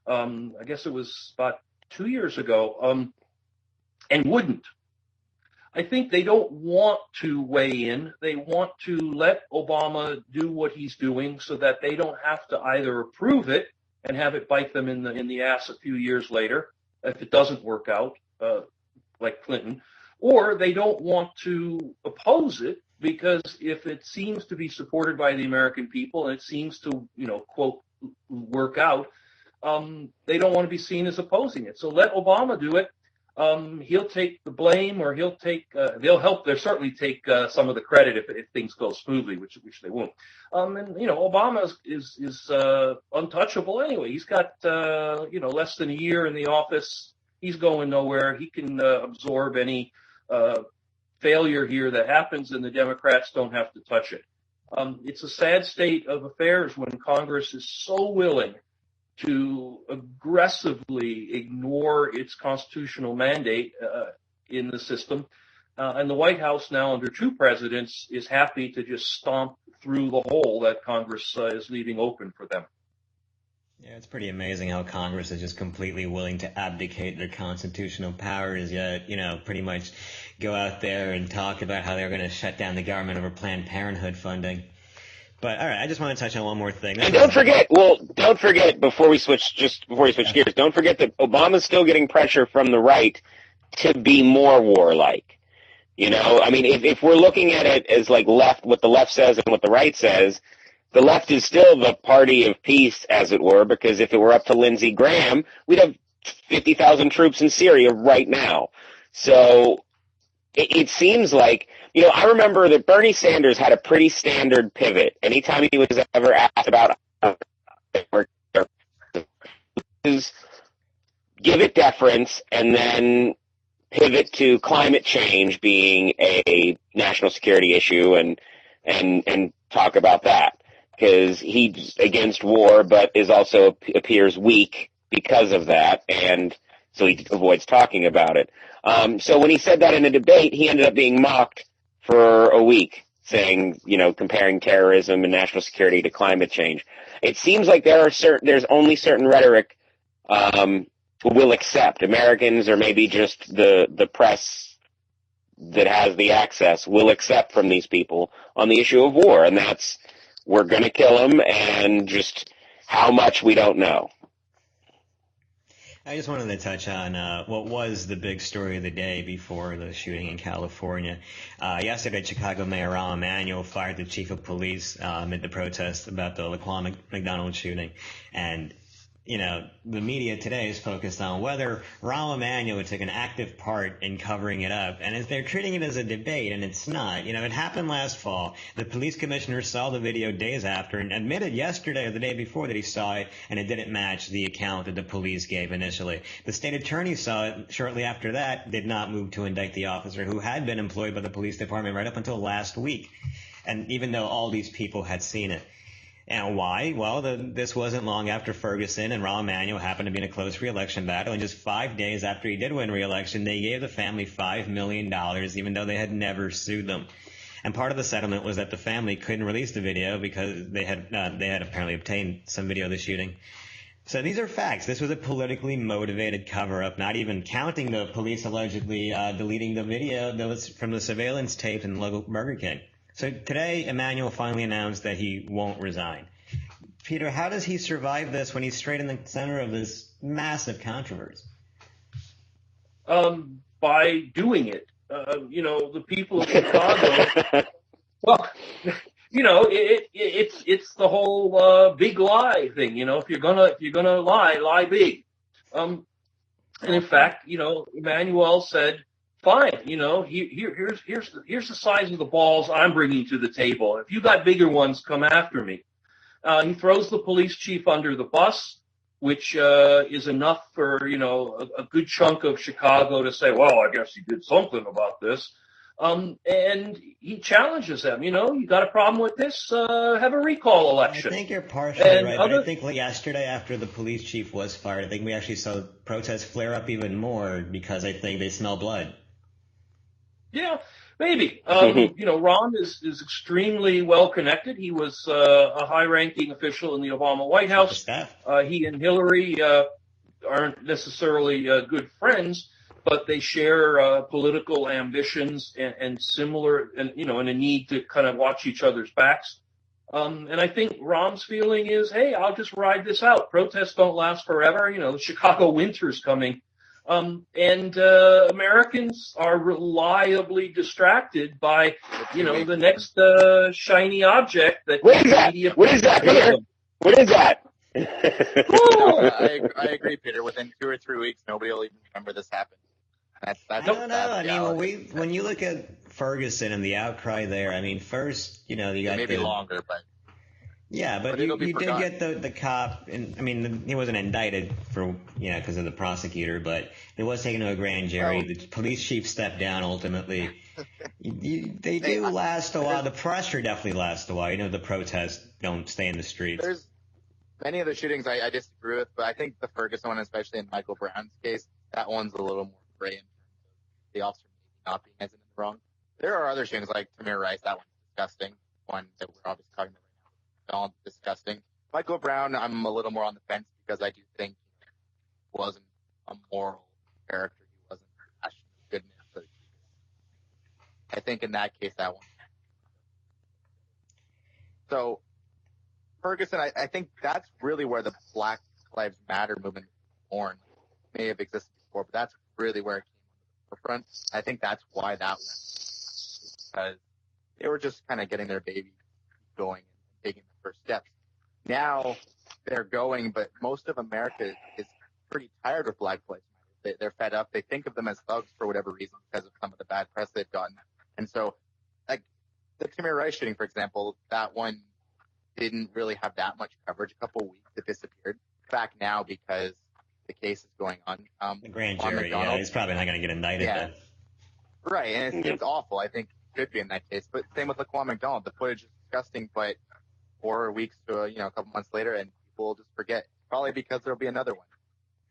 I guess it was about 2 years ago, and wouldn't. I think they don't want to weigh in. They want to let Obama do what he's doing so that they don't have to either approve it and have it bite them in the ass a few years later if it doesn't work out, like Clinton, or they don't want to oppose it because if it seems to be supported by the American people and it seems to, quote, work out, they don't want to be seen as opposing it. So let Obama do it. He'll take the blame, or they'll help. They'll certainly take some of the credit if things go smoothly, which they won't. And Obama is untouchable anyway. He's got less than a year in the office. He's going nowhere. He can absorb any failure here that happens, and the Democrats don't have to touch it. It's a sad state of affairs when Congress is so willing to aggressively ignore its constitutional mandate in the system. And the White House now under two presidents is happy to just stomp through the hole that Congress is leaving open for them. Yeah, it's pretty amazing how Congress is just completely willing to abdicate their constitutional powers, yet, pretty much go out there and talk about how they're going to shut down the government over Planned Parenthood funding. But all right, I just want to touch on one more thing. And don't forget before we switch gears, don't forget that Obama's still getting pressure from the right to be more warlike. I mean, if we're looking at it as like what the left says and what the right says, the left is still the party of peace, as it were, because if it were up to Lindsey Graham, we'd have 50,000 troops in Syria right now. So it seems like, I remember that Bernie Sanders had a pretty standard pivot. Anytime he was ever asked about give it deference and then pivot to climate change being a national security issue and talk about that. Because he's against war, but appears weak because of that, and so he avoids talking about it. So when he said that in a debate, he ended up being mocked for a week, saying, comparing terrorism and national security to climate change. It seems like there's only certain rhetoric we'll accept. Americans, or maybe just the press that has the access, will accept from these people on the issue of war, and that's, we're going to kill him, and just how much we don't know. I just wanted to touch on what was the big story of the day before the shooting in California. Yesterday, Chicago Mayor Rahm Emanuel fired the chief of police amid the protest about the Laquan McDonald shooting. And the media today is focused on whether Rahm Emanuel took an active part in covering it up. And they're treating it as a debate, and it's not. It happened last fall. The police commissioner saw the video days after and admitted yesterday or the day before that he saw it, and it didn't match the account that the police gave initially. The state attorney saw it shortly after that, did not move to indict the officer who had been employed by the police department right up until last week. And even though all these people had seen it. And why? Well, this wasn't long after Ferguson and Rahm Emanuel happened to be in a close re-election battle. And just 5 days after he did win re-election, they gave the family $5 million, even though they had never sued them. And part of the settlement was that the family couldn't release the video because they had apparently obtained some video of the shooting. So these are facts. This was a politically motivated cover-up, not even counting the police allegedly deleting the video that was from the surveillance tape in the local Burger King. So today, Emanuel finally announced that he won't resign. Peter, how does he survive this when he's straight in the center of this massive controversy? By doing it. The people of Chicago, well, it's the whole big lie thing. If you're gonna lie big. And in fact, Emanuel said, fine, here's the size of the balls I'm bringing to the table. If you got bigger ones, come after me. He throws the police chief under the bus, which is enough for a good chunk of Chicago to say, well, I guess he did something about this. And he challenges them. You got a problem with this? Have a recall election. I think you're partially right, but I think yesterday after the police chief was fired, I think we actually saw protests flare up even more because I think they smell blood. Yeah, maybe. Ron is extremely well connected. He was a high-ranking official in the Obama White House. He and Hillary aren't necessarily good friends, but they share political ambitions and similar, and and a need to kind of watch each other's backs. And I think Rahm's feeling is, hey, I'll just ride this out. Protests don't last forever. The Chicago winter's coming. And Americans are reliably distracted by, the next shiny object that What is that? media. What is that, Peter? What is that? I agree, Peter. Within 2 or 3 weeks, nobody will even remember this happened. That's I don't know. I mean, when you look at Ferguson and the outcry there, I mean, first, you got maybe longer, but yeah, but you did get the cop, and I mean, he wasn't indicted for because of the prosecutor, but it was taken to a grand jury. The police chief stepped down ultimately. They do last a while. The pressure definitely lasts a while. The protests don't stay in the streets. There's many of the shootings I disagree with, but I think the Ferguson one, especially in Michael Brown's case, that one's a little more gray in terms of the officer maybe not being as in the wrong. There are other shootings like Tamir Rice. That one's disgusting. One that we're obviously talking about right now. All disgusting. Michael Brown, I'm a little more on the fence because I do think he wasn't a moral character. He wasn't passionate goodness. But I think in that case, that one. So Ferguson, I think that's really where the Black Lives Matter movement was born. It may have existed before, but that's really where it came to the forefront. I think that's why that went, because they were just kind of getting their baby going and taking the first steps. Now they're going, but most of America is pretty tired with Black Lives Matter. They're fed up. They think of them as thugs for whatever reason because of some of the bad press they've gotten. And so, like the Tamir Rice shooting, for example, that one didn't really have that much coverage. A couple of weeks, it disappeared. Back now because the case is going on. The grand jury, yeah, he's probably not going to get indicted. Yeah. Then. Right, and it's awful. I think it could be in that case. But same with Laquan McDonald. The footage is disgusting, but 4 weeks to a couple months later, and people will just forget. Probably because there'll be another one,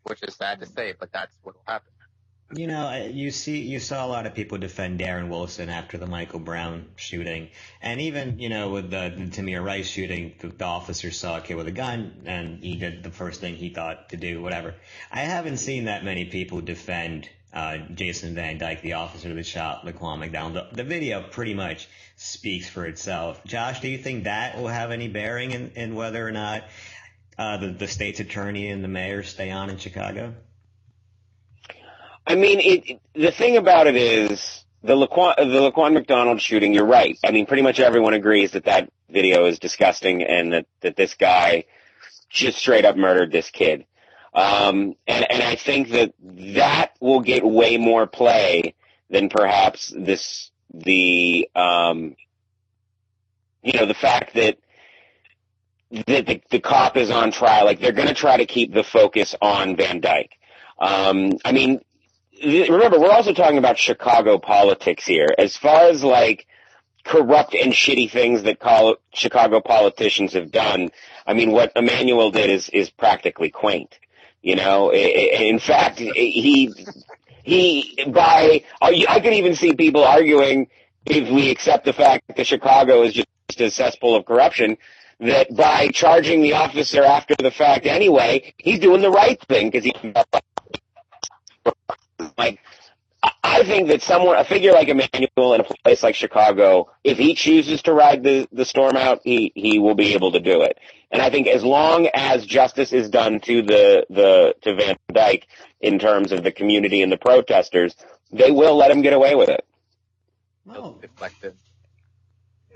which is sad to say, but that's what will happen. You saw a lot of people defend Darren Wilson after the Michael Brown shooting, and even with the Tamir Rice shooting, the officer saw a kid with a gun, and he did the first thing he thought to do, whatever. I haven't seen that many people defend Jason Van Dyke, the officer that shot Laquan McDonald. The video pretty much speaks for itself. Josh, do you think that will have any bearing in whether or not the state's attorney and the mayor stay on in Chicago? I mean, the thing about it is the Laquan McDonald shooting. You're right. I mean, pretty much everyone agrees that video is disgusting and that this guy just straight up murdered this kid. And I think that will get way more play than perhaps the fact that the cop is on trial. Like, they're going to try to keep the focus on Van Dyke. I mean, remember, we're also talking about Chicago politics here. As far as like corrupt and shitty things that Chicago politicians have done, I mean, what Emanuel did is practically quaint. In fact, I can even see people arguing, if we accept the fact that Chicago is just a cesspool of corruption, that by charging the officer after the fact anyway, he's doing the right thing because I think that a figure like Emanuel in a place like Chicago, if he chooses to ride the storm out, he will be able to do it. And I think as long as justice is done to Van Dyke in terms of the community and the protesters, they will let him get away with it. Well,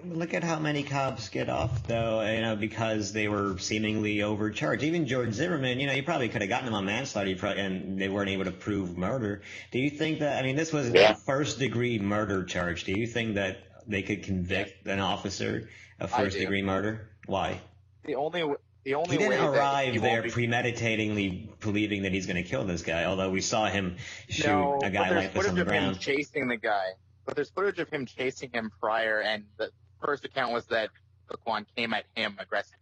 look at how many cops get off, though, because they were seemingly overcharged. Even George Zimmerman, you probably could have gotten him on manslaughter, and they weren't able to prove murder. Do you think that, this was a first-degree murder charge. Do you think that they could convict an officer of first-degree murder? Why? The only he didn't arrive there premeditatingly believing that he's going to kill this guy, although we saw him shoot a guy like this on the ground. Him chasing the guy. But there's footage of him chasing him prior, and the first account was that Laquan came at him aggressively.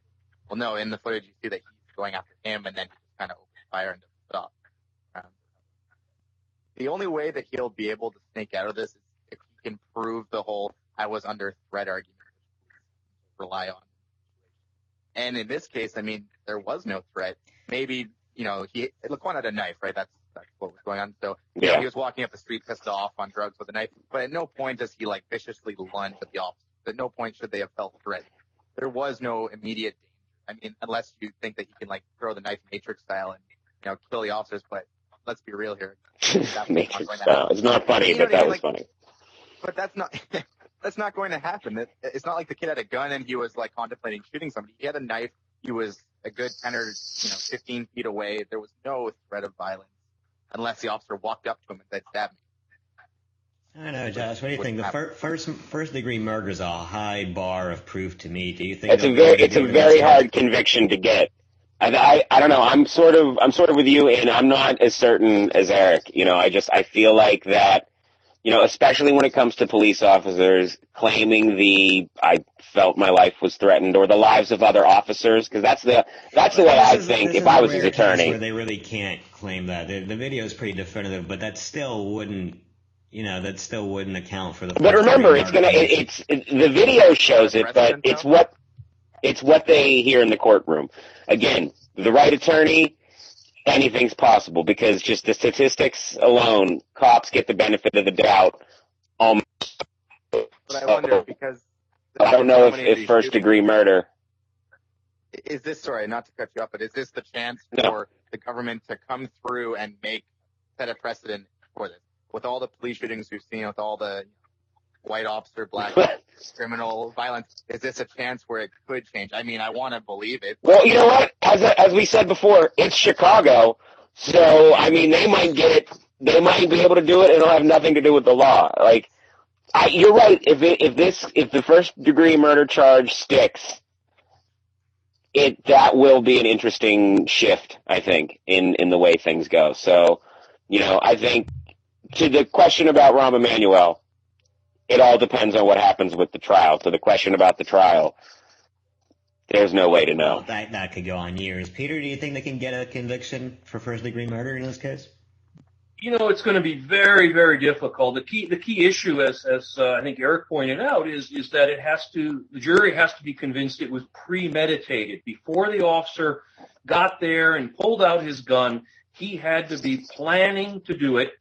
Well, no, in the footage you see that he's going after him, and then he just kind of opens fire and doesn't stop. The only way that he'll be able to snake out of this is if he can prove the whole "I was under threat" argument, rely on. And in this case, there was no threat. Maybe Laquan had a knife, right? That's That's what was going on. So Yeah. he was walking up the street pissed off on drugs with a knife, but at no point does he like viciously lunge at the officers. At no point should they have felt threatened. There was no immediate danger. I mean, unless you think that he can like throw the knife Matrix style and kill the officers, but let's be real here. Matrix style. It's not funny, but that was funny. But that's not that's not going to happen. It's not like the kid had a gun and he was like contemplating shooting somebody. He had a knife. He was a good 10 or 15 feet away. There was no threat of violence unless the officer walked up to him and said, "Stab me." I know, Josh. What do you think? The first degree murder is a high bar of proof to me. Do you think it's a very hard conviction to get? I don't know. I'm sort of with you, and I'm not as certain as Eric. I feel like that. Especially when it comes to police officers claiming I felt my life was threatened or the lives of other officers, because that's the way I think if I was his attorney. Where they really can't claim that. The video is pretty definitive, but that still wouldn't account for the. But remember, the video shows it, but it's what they hear in the courtroom. Again, the right attorney, anything's possible, because just the statistics alone, cops get the benefit of the doubt. But I wonder, because I don't know if first degree murder. Is this, sorry, not to cut you off, but is this the chance for the government to come through and set a precedent for this? With all the police shootings we've seen, with all the white officer, black criminal violence, is this a chance where it could change? I mean, I want to believe it. Well, you know what? As we said before, it's Chicago, so I mean, they might be able to do it, and it'll have nothing to do with the law. Like, you're right. If the first degree murder charge sticks, that will be an interesting shift, I think, in the way things go. So, I think to the question about Rahm Emanuel, it all depends on what happens with the trial. So the question about the trial, there's no way to know. Well, that could go on years. Peter, do you think they can get a conviction for first-degree murder in this case? It's going to be very, very difficult. The key issue, as I think Eric pointed out, is that the jury has to be convinced it was premeditated. Before the officer got there and pulled out his gun, he had to be planning to do it.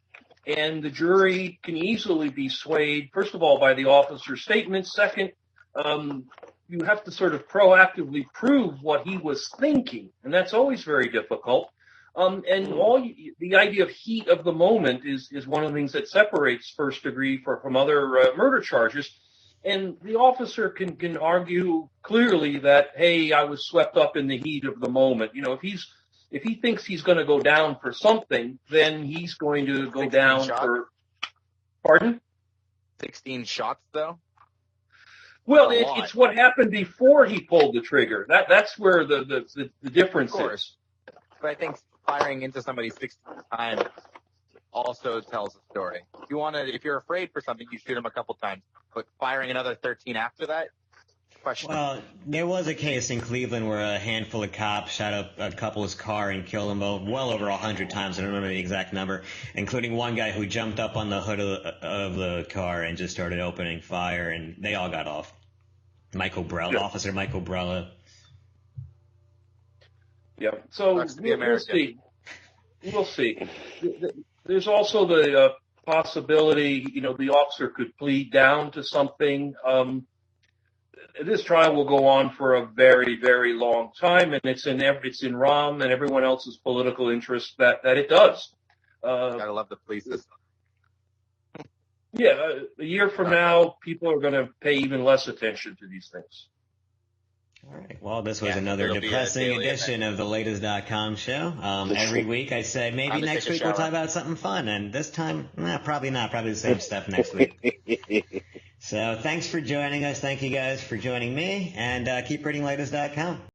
And the jury can easily be swayed, first of all, by the officer's statement. Second, you have to sort of proactively prove what he was thinking, and that's always very difficult. The idea of heat of the moment is one of the things that separates first degree from other murder charges. And the officer can argue clearly that, hey, I was swept up in the heat of the moment. If he thinks he's going to go down for something, then he's going to go down for. Pardon? 16 shots, though? Well, it's what happened before he pulled the trigger. That's where the difference is. But I think firing into somebody 16 times also tells a story. If you're afraid for something, you shoot him a couple times. But firing another 13 after that, question. Well, there was a case in Cleveland where a handful of cops shot up a couple's car and killed them well over 100 times. I don't remember the exact number, including one guy who jumped up on the hood of the car and just started opening fire, and they all got off. Officer Michael Brella. Yeah, so we'll see. We'll see. There's also the possibility, the officer could plead down to something. This trial will go on for a very, very long time, and it's in Rahm and everyone else's political interest that it does. Gotta love the police system. Yeah, a year from now, people are going to pay even less attention to these things. All right. Well, this was another depressing edition of the Latest.com show. Every week I say maybe next week we'll talk about something fun, and this time, probably not. Probably the same stuff next week. So thanks for joining us. Thank you guys for joining me, and keep reading Latest.com.